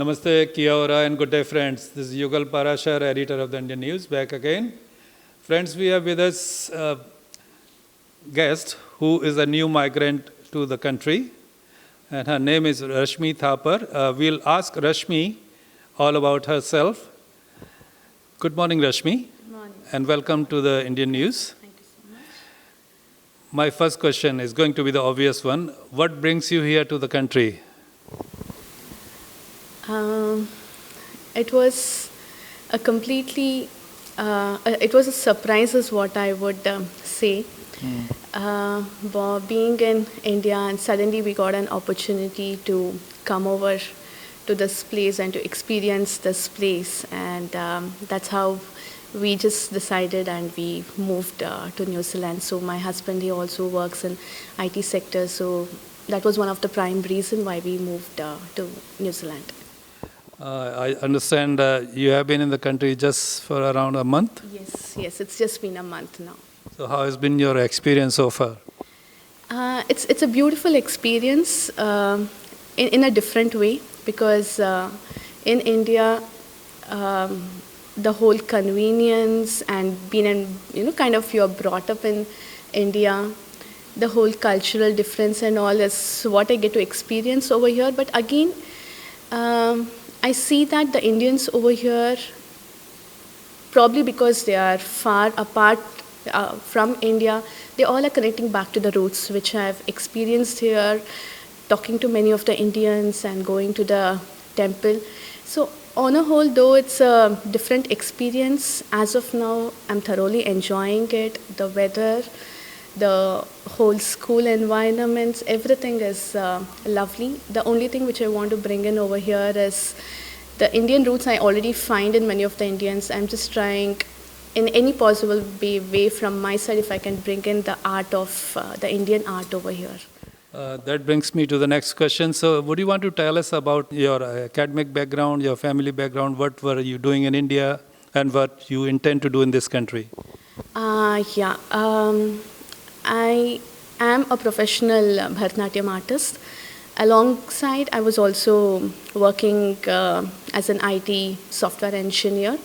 Namaste, Kia ora, and good day, friends. This is Yugal, Parashar, editor of the Indian News, back again. Friends, we have with us a guest who is a new migrant to the country, and her name is Rashmi Thapar. We'll ask Rashmi all about herself. Good morning, Rashmi. Good morning. And welcome to the Indian News. Thank you so much. My first question is going to be the obvious one. What brings you here to the country? It was a completely, it was a surprise is what I would say. Being in India and suddenly we got an opportunity to come over to this place and to experience this place, and that's how we just decided and we moved to New Zealand. So my husband, he also works in IT sector, so that was one of the prime reason why we moved to New Zealand. I understand you have been in the country just for around a month. Yes, it's just been a month now. So how has been your experience so far? It's a beautiful experience in a different way, because in India, the whole convenience and being in, kind of you're brought up in India, the whole cultural difference and all is what I get to experience over here. But again, I see that the Indians over here, probably because they are far apart from India, they all are connecting back to the roots, which I've experienced here, talking to many of the Indians and going to the temple. So on a whole, though it's a different experience, as of now, I'm thoroughly enjoying it. The weather, the whole school environments, everything is lovely. The only thing which I want to bring in over here is the Indian roots I already find in many of the Indians. I'm just trying in any possible way from my side if I can bring in the art of the Indian art over here. That brings me to the next question. So would you want to tell us about your academic background, your family background? What were you doing in India and what you intend to do in this country? I am a professional Bharat Natyam artist. Alongside, I was also working as an IT software engineer.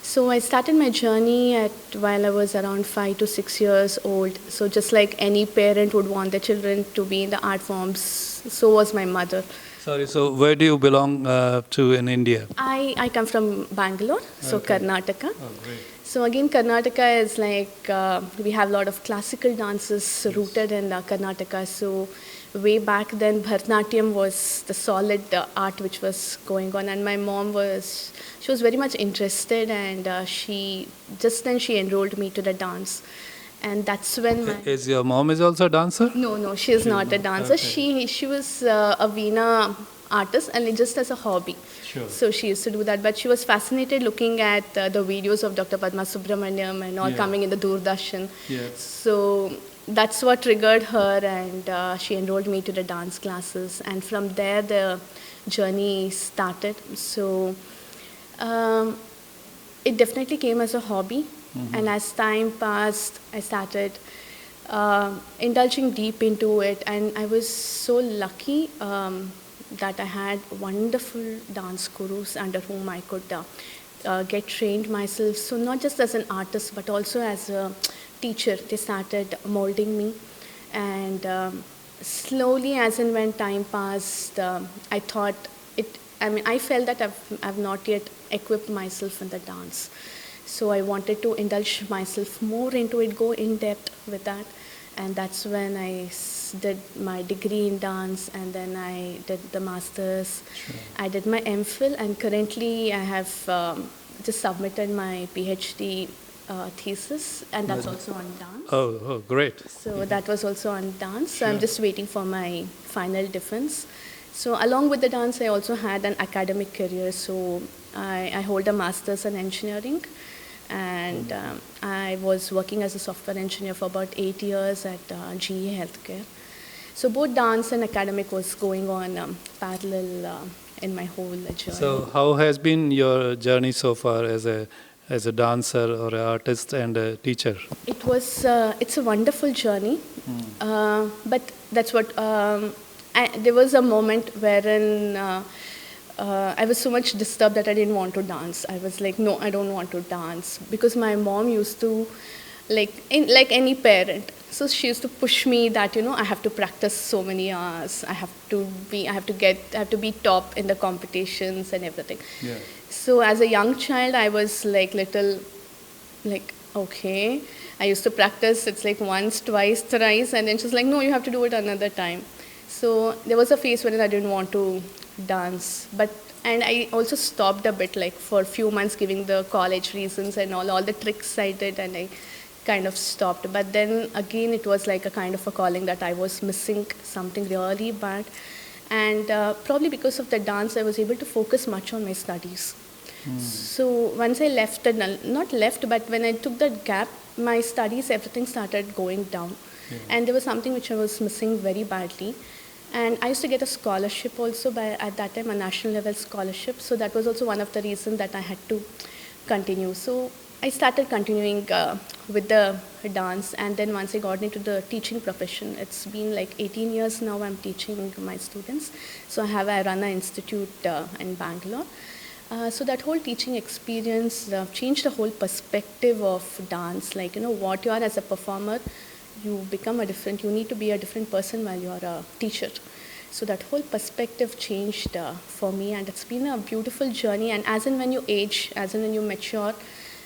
So I started my journey while I was around 5 to 6 years old. So just like any parent would want their children to be in the art forms, so was my mother. Sorry, so where do you belong to in India? I come from Bangalore, so Okay. Karnataka. Oh, great. So again, Karnataka is like, we have a lot of classical dances rooted in Karnataka. So way back then, Bharatanatyam was the solid art which was going on. And my mom she was very much interested, and she enrolled me to the dance. And that's when Is your mom is also a dancer? No, she is not a dancer. Okay. She was a Veena artist, and just as a hobby. Sure. So she used to do that, but she was fascinated looking at the videos of Dr. Padma Subramaniam and all coming in the Doordarshan. Yeah. So that's what triggered her, and she enrolled me to the dance classes, and from there the journey started. So it definitely came as a hobby, and as time passed, I started indulging deep into it, and I was so lucky that I had wonderful dance gurus under whom I could get trained myself. So not just as an artist, but also as a teacher. They started molding me, and slowly, as and when time passed, I felt that I've not yet equipped myself in the dance. So I wanted to indulge myself more into it, go in depth with that. And that's when I did my degree in dance, and then I did the master's. Sure. I did my MPhil, and currently I have just submitted my PhD thesis, and that's also on dance. Oh, great. So that was also on dance. So I'm just waiting for my final defense. So along with the dance, I also had an academic career. So I hold a master's in engineering, and I was working as a software engineer for about 8 years at GE Healthcare. So both dance and academic was going on parallel in my whole journey. So how has been your journey so far as a dancer or an artist and a teacher? It's a wonderful journey, but that's what there was a moment wherein I was so much disturbed that I didn't want to dance. I was like, no, I don't want to dance, because my mom used to, like any parent. So she used to push me that, I have to practice so many hours. I have to be top in the competitions and everything. Yeah. So as a young child, I was like little, like, okay. I used to practice, it's like once, twice, thrice, and then she's like, no, you have to do it another time. So there was a phase when I didn't want to dance, and I also stopped a bit, like for a few months, giving the college reasons and all the tricks I did, and I kind of stopped. But then again, it was like a kind of a calling that I was missing something really bad. And probably because of the dance, I was able to focus much on my studies. So once I left, not left, but when I took that gap, my studies, everything started going down. Yeah. And there was something which I was missing very badly. And I used to get a scholarship also, at that time, a national level scholarship. So that was also one of the reasons that I had to continue. So I started continuing with the dance. And then once I got into the teaching profession, it's been like 18 years now I'm teaching my students. So I run an institute in Bangalore. So that whole teaching experience changed the whole perspective of dance. Like, what you are as a performer, you need to be a different person while you are a teacher. So that whole perspective changed for me, and it's been a beautiful journey. And as and when you age, as and when you mature,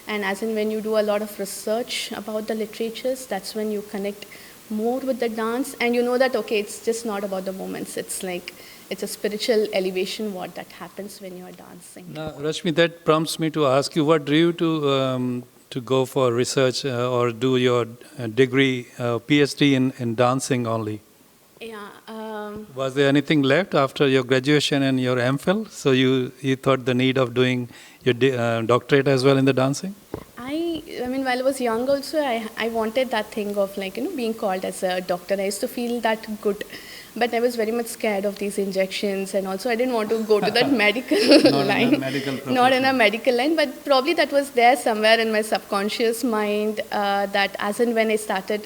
and as and when you do a lot of research about the literatures, that's when you connect more with the dance, and you know that, okay, it's just not about the moments. It's like, it's a spiritual elevation that happens when you are dancing. Now, Rashmi, that prompts me to ask you, what drew you to go for research or do your degree, PhD in dancing only? Yeah. Was there anything left after your graduation and your MPhil? So you thought the need of doing your doctorate as well in the dancing? I mean, while I was young also, I wanted that thing of being called as a doctor. I used to feel that good. But I was very much scared of these injections, and also I didn't want to go to that medical line. Not in a medical line, but probably that was there somewhere in my subconscious mind, that as and when I started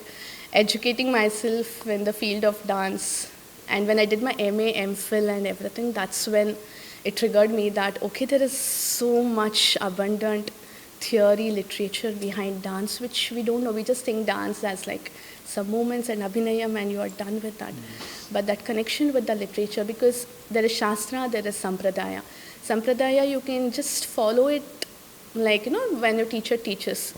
educating myself in the field of dance, and when I did my MA, MPhil and everything, that's when it triggered me that, okay, there is so much abundant theory, literature behind dance, which we don't know. We just think dance as like some moments and abhinayam and you are done with that. But that connection with the literature, because there is Shastra, there is Sampradaya. Sampradaya, you can just follow it like, when your teacher teaches.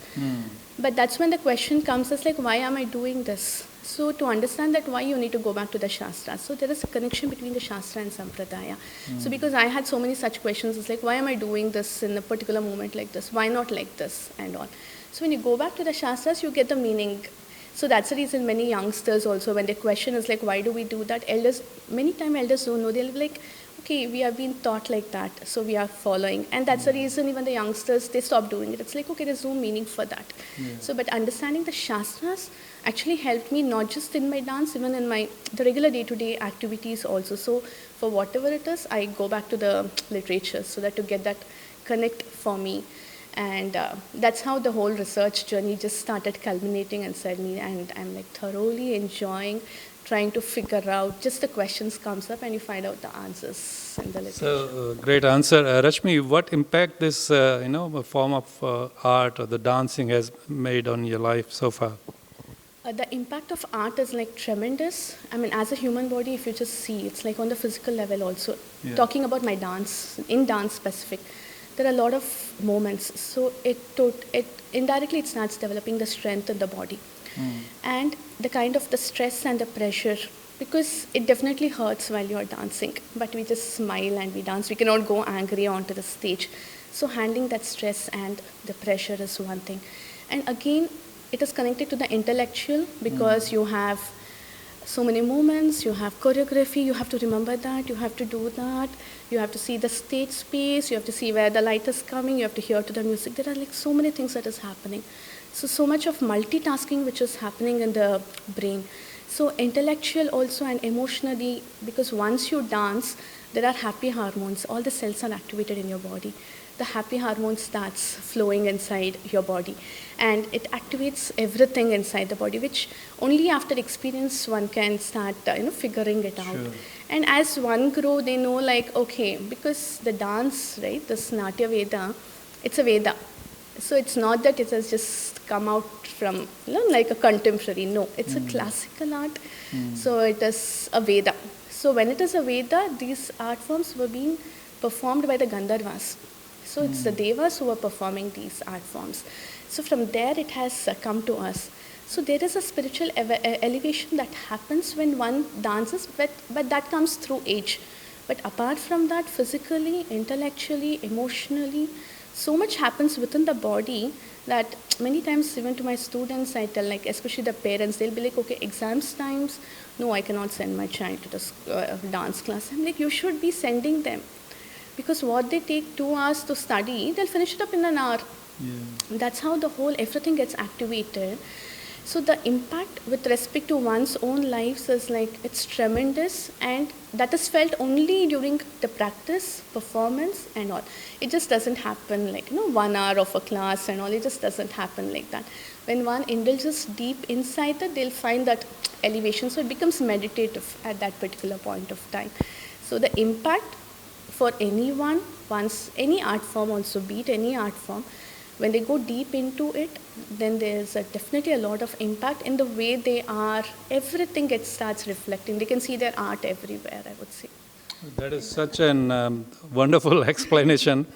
But that's when the question comes as like, why am I doing this? So to understand that why, you need to go back to the Shastra. So there is a connection between the Shastra and Sampradaya. So because I had so many such questions, it's like, why am I doing this in a particular moment like this? Why not like this and all? So when you go back to the Shastras, you get the meaning. So that's the reason many youngsters also, when they question is like, why do we do that? Many times elders don't know. They'll be like, okay, we have been taught like that, so we are following. And that's the reason even the youngsters, they stop doing it. It's like, okay, there's no meaning for that. Yeah. So, but understanding the Shastras actually helped me not just in my dance, even in the regular day-to-day activities also. So for whatever it is, I go back to the literature so that to get that connect for me. And that's how the whole research journey just started culminating inside me, and I'm like thoroughly enjoying trying to figure out, just the questions comes up and you find out the answers in the literature. So, great answer. Rashmi, what impact this, form of art or the dancing has made on your life so far? The impact of art is like tremendous. I mean, as a human body, if you just see, it's like on the physical level also. Yeah. Talking about my dance, in dance specific, there are a lot of moments. So it indirectly it starts developing the strength in the body. And the kind of the stress and the pressure, because it definitely hurts while you're dancing, but we just smile and we dance. We cannot go angry onto the stage. So handling that stress and the pressure is one thing. And again, it is connected to the intellectual, because you have so many movements, you have choreography, you have to remember that, you have to do that, you have to see the stage space, you have to see where the light is coming, you have to hear to the music. There are like so many things that is happening. So much of multitasking which is happening in the brain. So intellectual also and emotionally, because once you dance, there are happy hormones. All the cells are activated in your body. The happy hormone starts flowing inside your body. And it activates everything inside the body, which only after experience one can start figuring it out. Sure. And as one grow, they know like, okay, because the dance, right, this Natya Veda, it's a Veda. So it's not that it has just come out from, like a contemporary. No, it's a classical art. So it is a Veda. So when it is a Veda, these art forms were being performed by the Gandharvas. So it's the Devas who are performing these art forms. So from there it has come to us. So there is a spiritual elevation that happens when one dances, but that comes through age. But apart from that, physically, intellectually, emotionally, so much happens within the body that many times even to my students I tell, like especially the parents, they'll be like, okay, exams times, no, I cannot send my child to the dance class. I'm like, you should be sending them. Because what they take 2 hours to study, they'll finish it up in an hour. Yeah. That's how the whole, everything gets activated. So the impact with respect to one's own lives is like, it's tremendous, and that is felt only during the practice, performance and all. It just doesn't happen like, 1 hour of a class and all, it just doesn't happen like that. When one indulges deep inside that, they'll find that elevation. So it becomes meditative at that particular point of time. So the impact for anyone, once any art form also, be it any art form, when they go deep into it, then there's definitely a lot of impact in the way they are. Everything starts reflecting. They can see their art everywhere, I would say. That is such an wonderful explanation.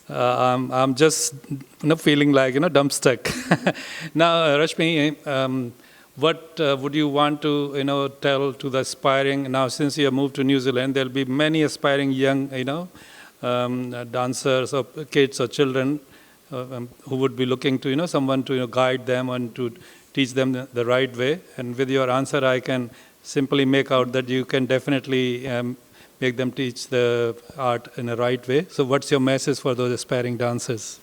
I'm just feeling like dumbstruck. Now, Rashmi, what would you want to tell to the aspiring, now since you have moved to New Zealand, there'll be many aspiring young dancers or kids or children who would be looking to someone to guide them and to teach them the right way. And with your answer, I can simply make out that you can definitely make them teach the art in a right way. So what's your message for those aspiring dancers?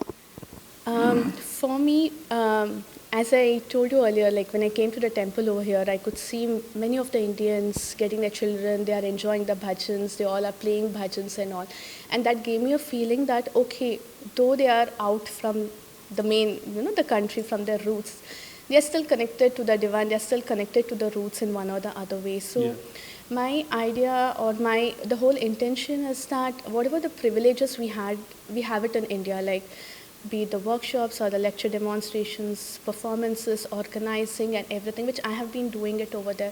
For me, as I told you earlier, like when I came to the temple over here, I could see many of the Indians getting their children, they are enjoying the bhajans, they all are playing bhajans and all. And that gave me a feeling that, okay, though they are out from the main, the country, from their roots, they are still connected to the divine, they are still connected to the roots in one or the other way. So my idea or the whole intention is that whatever the privileges we have it in India, like be it the workshops or the lecture demonstrations, performances, organizing and everything, which I have been doing it over there.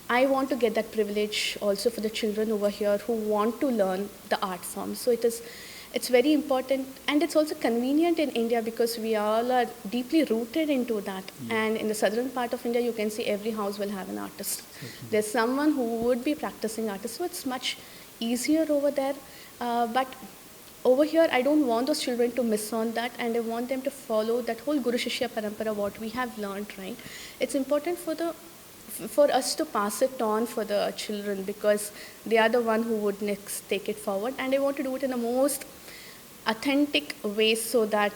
I want to get that privilege also for the children over here who want to learn the art form. So it's very important, and it's also convenient in India because we all are deeply rooted into that. And in the southern part of India, you can see every house will have an artist. There's someone who would be practicing artist, so it's much easier over there. But over here, I don't want those children to miss on that, and I want them to follow that whole Guru Shishya Parampara, what we have learned, right? It's important for us to pass it on for the children because they are the one who would next take it forward. And I want to do it in the most authentic way so that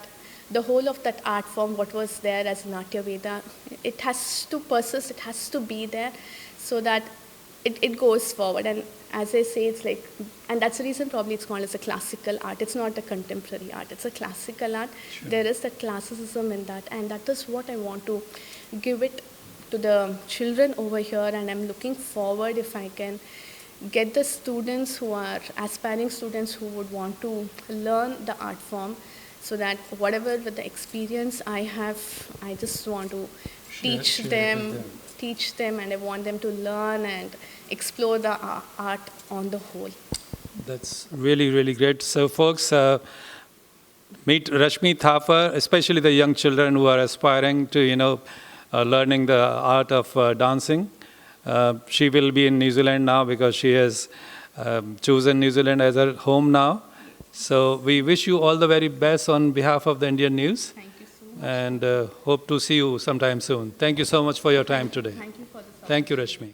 the whole of that art form, what was there as Natya Veda, it has to persist, it has to be there so that it goes forward. And as I say, it's like, and that's the reason probably it's called as a classical art. It's not a contemporary art, it's a classical art. Sure. There is that classicism in that, and that is what I want to give it to the children over here. And I'm looking forward if I can get the students who are aspiring students who would want to learn the art form, so that whatever with the experience I have, I just want to teach them, and I want them to learn and explore the art on the whole. That's really, really great. So folks, meet Rashmi Thapar, especially the young children who are aspiring to, learning the art of dancing. She will be in New Zealand now because she has chosen New Zealand as her home now. So we wish you all the very best on behalf of the Indian News. Thank you so much. And hope to see you sometime soon. Thank you so much for your time today. Thank you for this. Thank you, Rashmi.